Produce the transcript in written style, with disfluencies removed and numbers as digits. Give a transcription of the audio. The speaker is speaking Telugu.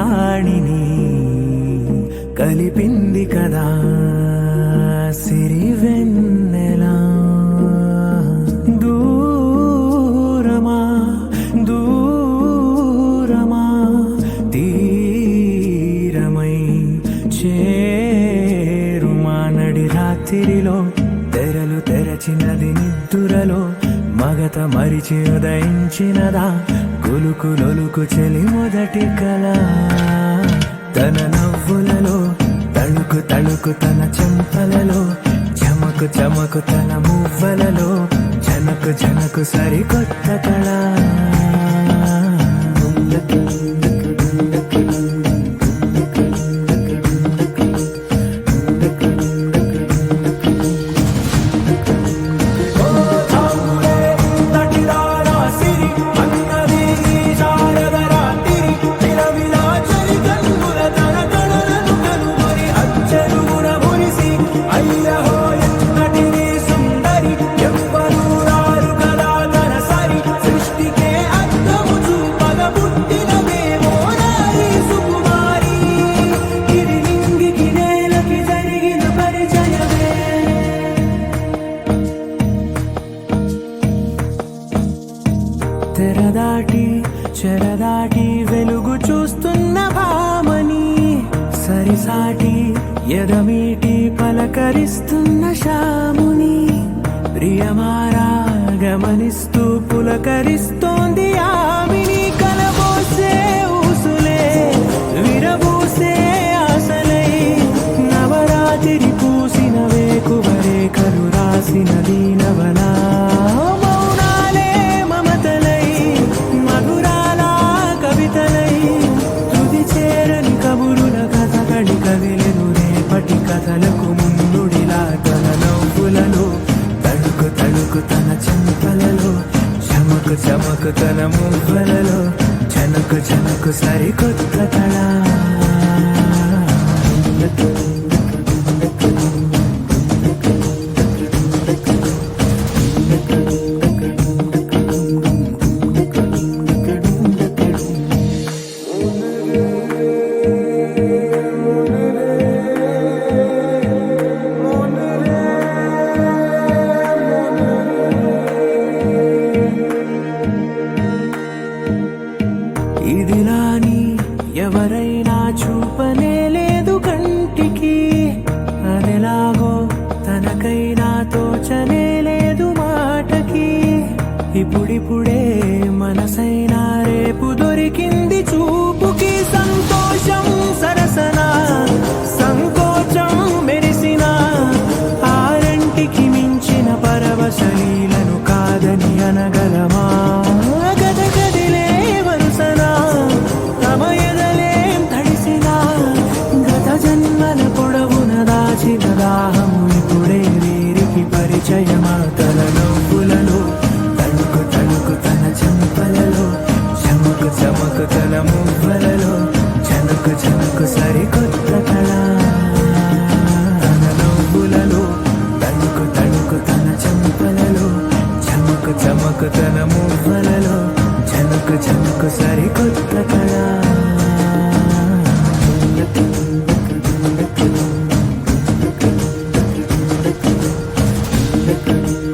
వాణిని కలిపింది కదా సిరి వెన్నెలా. దూరమా దూరమా తీరమై చేరుమా నడి రాత్రిలో తెరలు తెరచినది నిద్దురలో మగత మరిచి ఉదయించినదా కులుకులొలుకు చెలి మొదటి కళ. తన నవ్వులలో తళుకు తళుకు తన చెంపలలో చమకు చమకు తన మువ్వలలో జనకు జనకు సరికొత్త కళ. తెరదాటి చెరదాటి వెలుగు చూస్తున్న భామని సరిసాటి ఎదమీటి పలకరిస్తున్న శాముని ప్రియమారా గమనిస్తూ పులకరిస్తోంది ఆవిని. కలబోసే ఊసులే విరబూసే ఆశలై నవరాత్రి పూసిన వేకువరే కలు రాసిన దీనవనా. కథలకు ముందుడిలా తన నవ్వులలో తడుకు తడుకు తన చెంపలలో చమకు చమకు తన మువ్వలలో జనకు జనకు సరికొత్త కళ. ఇదిలాని ఎవరైనా చూపనే లేదు కంటికి, అదెలాగో తనకైనా తోచనే లేదు మాటకి. ఇప్పుడిప్పుడే మనసైనా రేపు దొరికింది చూపుకి. సంతోషం సరసన సంకోచం మెరిసిన ఆరంటికి మించిన పరవశలీలను కాదని అనగలమా. దాహము ఇప్పుడే వీరికి పరిచయమా. తన నవ్వులలో తణుకు తణుకు తన చెంపలలో చమకు చమకు తన మువ్వలలో జనకు జనకు సరికొత్త కళ. తన నవ్వులలో తణుకు తణుకు తన చెంపలలో చమకు చమకు తన మువ్వలలో జనకు జనకు సరికొత్త కళ. Thank you.